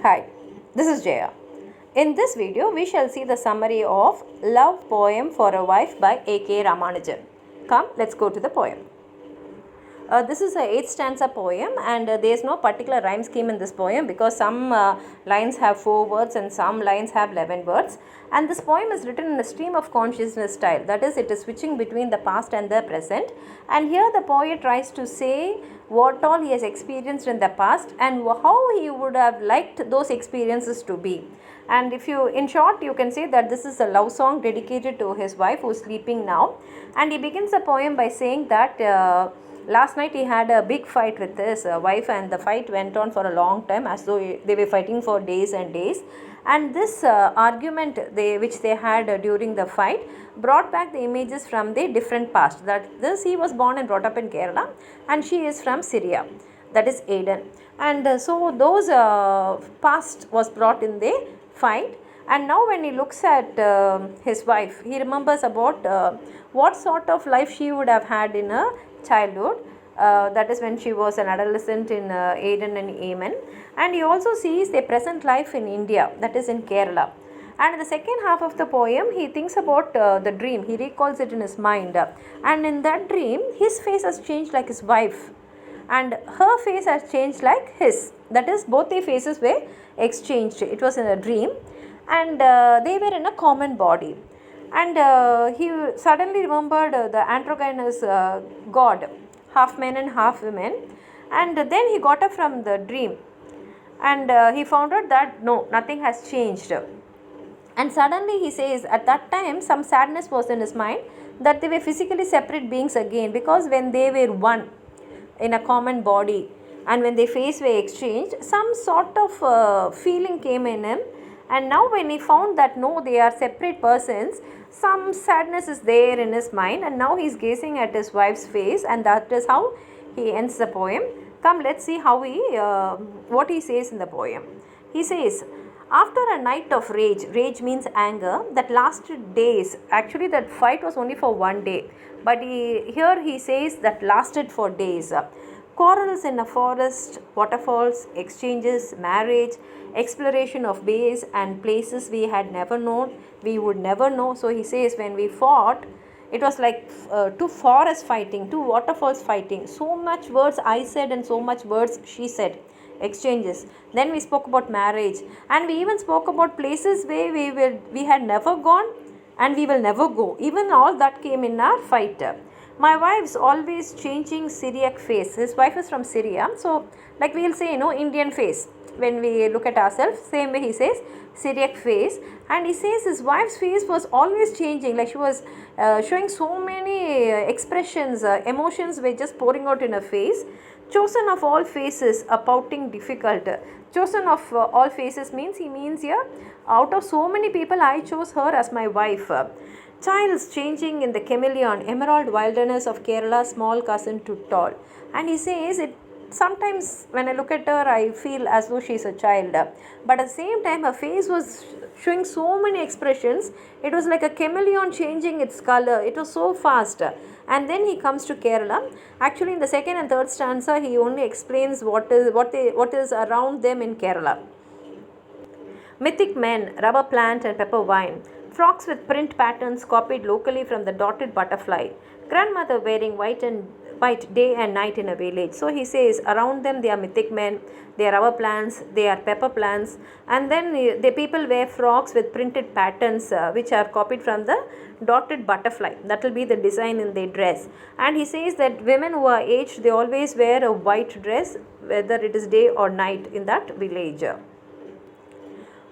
Hi, this is Jaya. In this video, we shall see the summary of Love Poem for a Wife by A.K.Ramanujan. Come, let's go to the poem. This is a 8th stanza poem, and there is no particular rhyme scheme in this poem because some lines have 4 words and some lines have 11 words. And this poem is written in a stream of consciousness style, that is, it is switching between the past and the present. And here the poet tries to say what all he has experienced in the past and how he would have liked those experiences to be. And if you, in short, you can say that this is a love song dedicated to his wife who is sleeping now. And he begins the poem by saying that last night he had a big fight with his wife, and the fight went on for a long time, as though they were fighting for days and days. And this argument which they had during the fight brought back the images from the different past. That he was born and brought up in Kerala, and she is from Syria, that is Aden. And so those past was brought in the fight. And now when he looks at his wife, he remembers about what sort of life she would have had in her childhood, that is when she was an adolescent in Aden and Yemen. And he also sees the present life in India, that is in Kerala. And in the second half of the poem, he thinks about the dream. He recalls it in his mind. And in that dream, his face has changed like his wife, and her face has changed like his. That is, both their faces were exchanged. It was in a dream, and they were in a common body. And he suddenly remembered the androgynous god, half men and half women. And then he got up from the dream, and he found out that no, nothing has changed. And suddenly he says at that time some sadness was in his mind, that they were physically separate beings again, because when they were one in a common body and when their face were exchanged, some sort of feeling came in him. And now when he found that no, they are separate persons, some sadness is there in his mind, and now he is gazing at his wife's face, and that is how he ends the poem. Come, let's see how what he says in the poem. He says, after a night of rage means anger, that lasted days. Actually, that fight was only for one day, but here he says that lasted for days. Quarrels in a forest, waterfalls, exchanges, marriage, exploration of bays and places we had never known, we would never know. So he says when we fought, it was like two forests fighting, two waterfalls fighting. So much words I said and so much words she said. Exchanges. Then we spoke about marriage, and we even spoke about places where we had never gone and we will never go. Even all that came in our fight. My wife's always changing Syriac face. His wife is from Syria. So like we will say, Indian face. When we look at ourselves, same way he says Syriac face. And he says his wife's face was always changing. Like she was showing so many expressions, emotions were just pouring out in her face. Chosen of all faces, a pouting difficult. Chosen of all faces means, he means here, out of so many people, I chose her as my wife. Child's changing in the chameleon, emerald wilderness of Kerala, small cousin to tall. And he says, sometimes when I look at her, I feel as though she is a child. But at the same time, her face was showing so many expressions. It was like a chameleon changing its color. It was so fast. And then he comes to Kerala. Actually, in the second and third stanza, he only explains what is around them in Kerala. Mythic men, rubber plant and pepper vine. Frocks with print patterns copied locally from the dotted butterfly. Grandmother wearing white day and night in a village. So he says around them they are mythic men, they are rubber plants, they are pepper plants, and then the people wear frocks with printed patterns which are copied from the dotted butterfly. That will be the design in their dress. And he says that women who are aged, they always wear a white dress, whether it is day or night in that village.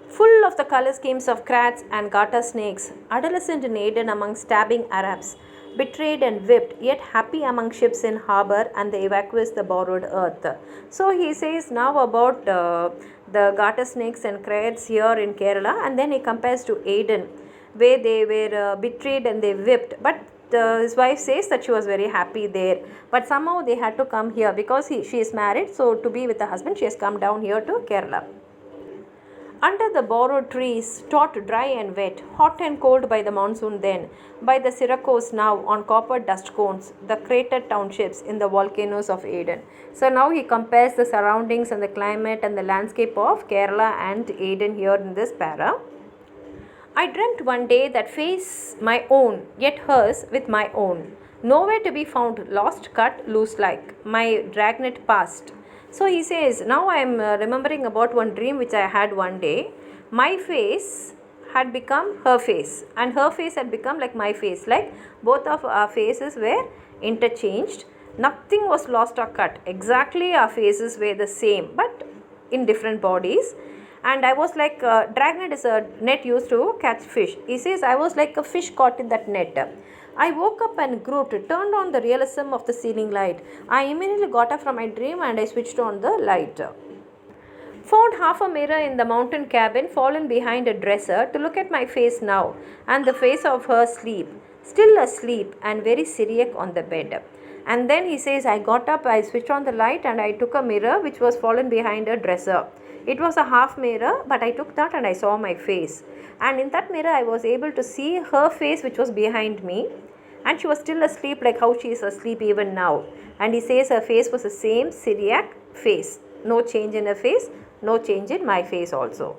Full of the color schemes of crats and garter snakes, adolescent in Aden among stabbing Arabs, betrayed and whipped, yet happy among ships in harbour and the evacuous the borrowed earth. So he says now about the garter snakes and crats here in Kerala, and then he compares to Aden, where they were betrayed and they whipped. But his wife says that she was very happy there, but somehow they had to come here because she is married, so to be with the husband she has come down here to Kerala. Under the borrowed trees, taught dry and wet, hot and cold by the monsoon then, by the Syracuse now on copper dust cones, the cratered townships in the volcanoes of Eden. So now he compares the surroundings and the climate and the landscape of Kerala and Eden here in this para. I dreamt one day that face my own, yet hers with my own. Nowhere to be found, lost, cut, loose like my dragnet past. So he says, now I am remembering about one dream which I had one day. My face had become her face and her face had become like my face. Like both of our faces were interchanged. Nothing was lost or cut. Exactly our faces were the same but in different bodies. And I was like, dragnet is a net used to catch fish. He says, I was like a fish caught in that net. I woke up and groped, turned on the realism of the ceiling light. I immediately got up from my dream and I switched on the light. Found half a mirror in the mountain cabin, fallen behind a dresser to look at my face now and the face of her asleep, still asleep and very Syriac on the bed. And then he says, I got up, I switched on the light and I took a mirror which was fallen behind a dresser. It was a half mirror, but I took that and I saw my face. And in that mirror, I was able to see her face which was behind me. And she was still asleep like how she is asleep even now. And he says her face was the same Syriac face. No change in her face, no change in my face also.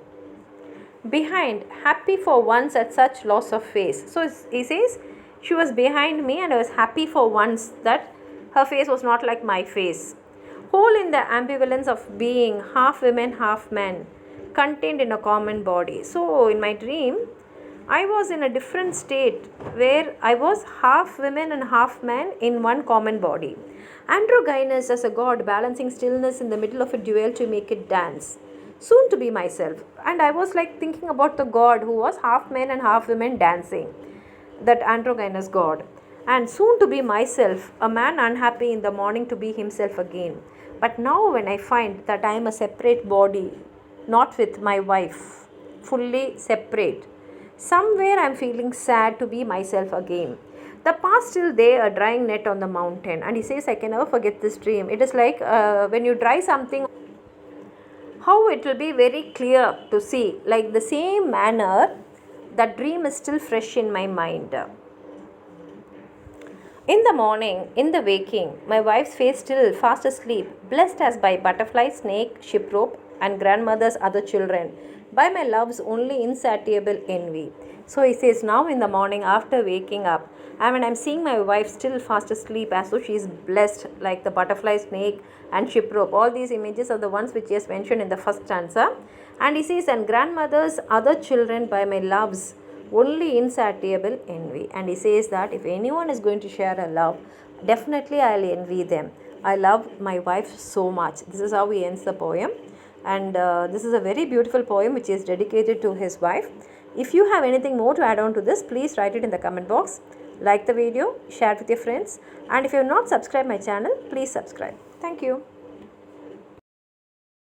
Behind, happy for once at such loss of face. So he says, she was behind me and I was happy for once that her face was not like my face. Whole in the ambivalence of being half women, half men, contained in a common body. So in my dream, I was in a different state where I was half women and half men in one common body. Androgynous as a god balancing stillness in the middle of a duel to make it dance. Soon to be myself. And I was like thinking about the god who was half men and half women dancing. That androgynous god. And soon to be myself, a man unhappy in the morning to be himself again. But now when I find that I am a separate body, not with my wife, fully separate, somewhere I am feeling sad to be myself again. The past still there, a drying net on the mountain. And he says, I can never forget this dream. It is like when you dry something, how it will be very clear to see. Like the same manner, that dream is still fresh in my mind. In the morning, in the waking, my wife's face still fast asleep, blessed as by butterfly, snake, ship rope, and grandmother's other children, by my love's only insatiable envy. So he says, now in the morning after waking up, and when I'm seeing my wife still fast asleep as though she is blessed like the butterfly, snake and ship rope. All these images are the ones which he has mentioned in the first stanza. And he says, and grandmother's other children by my love's only insatiable envy. And he says that if anyone is going to share a love, definitely I'll envy them. I love my wife so much. This is how he ends the poem. And this is a very beautiful poem which is dedicated to his wife. If you have anything more to add on to this, please write it in the comment box. Like the video, share it with your friends. And if you have not subscribed my channel, please subscribe. Thank you.